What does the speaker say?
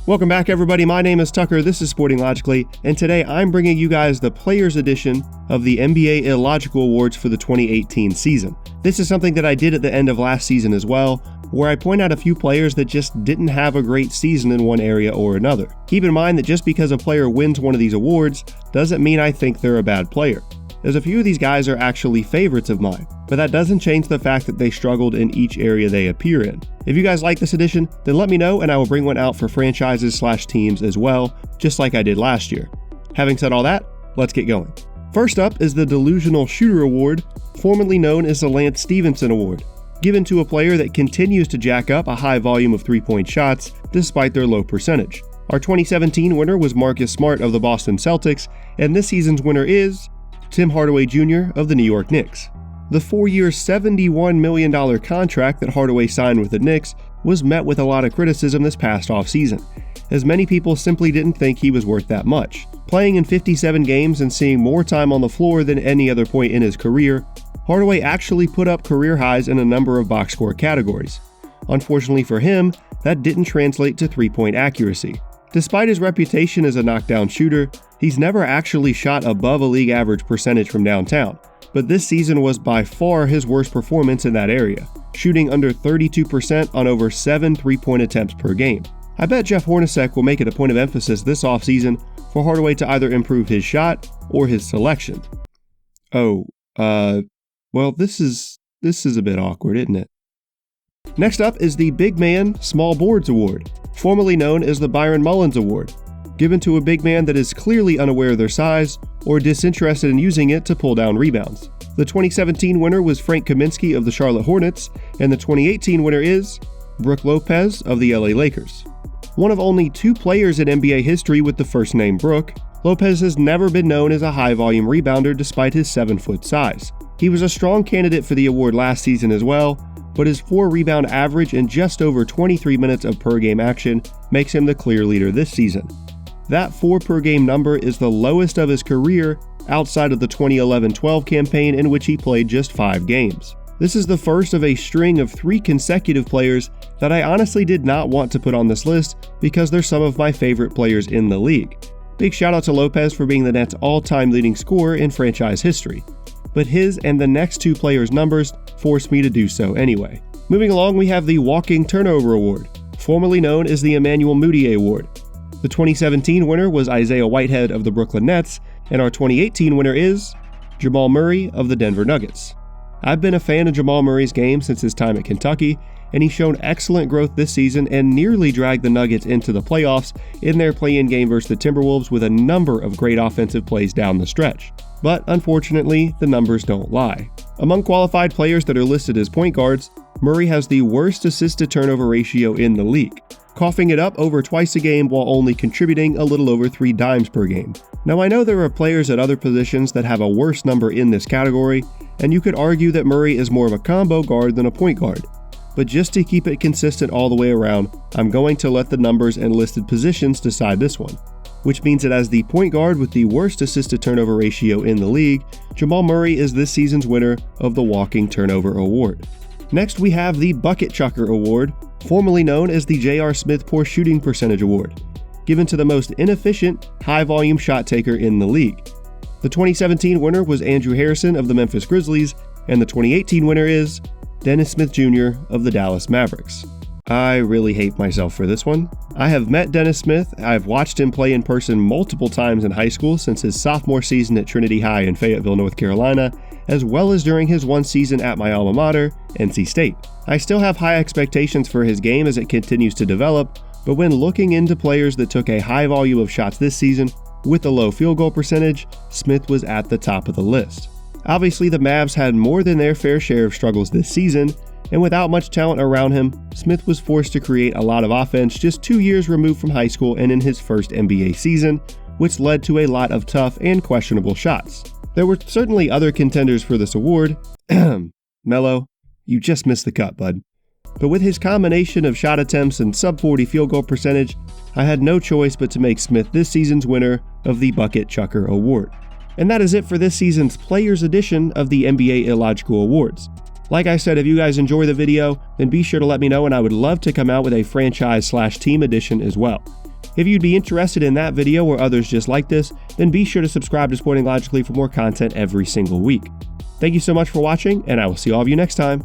Welcome back, everybody. My name is Tucker, this is Sporting Logically, and today I'm bringing you guys the Players Edition of the NBA Illogical Awards for the 2018 season. This is something that I did at the end of last season as well, where I point out a few players that just didn't have a great season in one area or another. Keep in mind that just because a player wins one of these awards doesn't mean I think they're a bad player. As a few of these guys are actually favorites of mine, but that doesn't change the fact that they struggled in each area they appear in. If you guys like this edition, then let me know and I will bring one out for franchises/teams as well, just like I did last year. Having said all that, let's get going. First up is the Delusional Shooter Award, formerly known as the Lance Stephenson Award, given to a player that continues to jack up a high volume of three-point shots despite their low percentage. Our 2017 winner was Marcus Smart of the Boston Celtics, and this season's winner is Tim Hardaway Jr. of the New York Knicks. The 4-year $71 million contract that Hardaway signed with the Knicks was met with a lot of criticism this past offseason, as many people simply didn't think he was worth that much. Playing in 57 games and seeing more time on the floor than any other point in his career, Hardaway actually put up career highs in a number of box score categories. Unfortunately for him, that didn't translate to three-point accuracy. Despite his reputation as a knockdown shooter, he's never actually shot above a league average percentage from downtown, but this season was by far his worst performance in that area, shooting under 32% on over 7 three-point attempts per game. I bet Jeff Hornacek will make it a point of emphasis this offseason for Hardaway to either improve his shot or his selection. Well, this is a bit awkward, isn't it? Next up is the Big Man Small Boards Award, formerly known as the Byron Mullins Award, given to a big man that is clearly unaware of their size or disinterested in using it to pull down rebounds. The 2017 winner was Frank Kaminsky of the Charlotte Hornets, and the 2018 winner is Brook Lopez of the LA Lakers. One of only 2 players in NBA history with the first name Brook, Lopez has never been known as a high-volume rebounder despite his 7-foot size. He was a strong candidate for the award last season as well, but his 4-rebound average and just over 23 minutes of per-game action makes him the clear leader this season. That 4 per game number is the lowest of his career outside of the 2011-12 campaign in which he played just 5 games. This is the first of a string of 3 consecutive players that I honestly did not want to put on this list because they're some of my favorite players in the league. Big shout out to Lopez for being the Nets' all-time leading scorer in franchise history, but his and the next 2 players' numbers forced me to do so anyway. Moving along, we have the Walking Turnover Award, formerly known as the Emmanuel Mudiay Award. The 2017 winner was Isaiah Whitehead of the Brooklyn Nets, and our 2018 winner is Jamal Murray of the Denver Nuggets. I've been a fan of Jamal Murray's game since his time at Kentucky, and he's shown excellent growth this season and nearly dragged the Nuggets into the playoffs in their play-in game versus the Timberwolves with a number of great offensive plays down the stretch. But unfortunately, the numbers don't lie. Among qualified players that are listed as point guards, Murray has the worst assist-to-turnover ratio in the league, coughing it up over twice a game while only contributing a little over 3 dimes per game. Now, I know there are players at other positions that have a worse number in this category, and you could argue that Murray is more of a combo guard than a point guard. But just to keep it consistent all the way around, I'm going to let the numbers and listed positions decide this one, which means that as the point guard with the worst assist-to-turnover ratio in the league, Jamal Murray is this season's winner of the Walking Turnover Award. Next, we have the Bucket Chucker Award, formerly known as the J.R. Smith Poor Shooting Percentage Award, given to the most inefficient, high-volume shot taker in the league. The 2017 winner was Andrew Harrison of the Memphis Grizzlies, and the 2018 winner is Dennis Smith Jr. of the Dallas Mavericks. I really hate myself for this one. I have met Dennis Smith. I've watched him play in person multiple times in high school since his sophomore season at Trinity High in Fayetteville, North Carolina, as well as during his one season at my alma mater, NC State. I still have high expectations for his game as it continues to develop, but when looking into players that took a high volume of shots this season with a low field goal percentage, Smith was at the top of the list. Obviously, the Mavs had more than their fair share of struggles this season, and without much talent around him, Smith was forced to create a lot of offense just 2 years removed from high school and in his first NBA season, which led to a lot of tough and questionable shots. There were certainly other contenders for this award. Melo, you just missed the cut, bud. But with his combination of shot attempts and sub-40 field goal percentage, I had no choice but to make Smith this season's winner of the Bucket Chucker Award. And that is it for this season's Players Edition of the NBA Illogical Awards. Like I said, if you guys enjoy the video, then be sure to let me know, and I would love to come out with a franchise/team edition as well. If you'd be interested in that video or others just like this, then be sure to subscribe to Sporting Logically for more content every single week. Thank you so much for watching, and I will see all of you next time.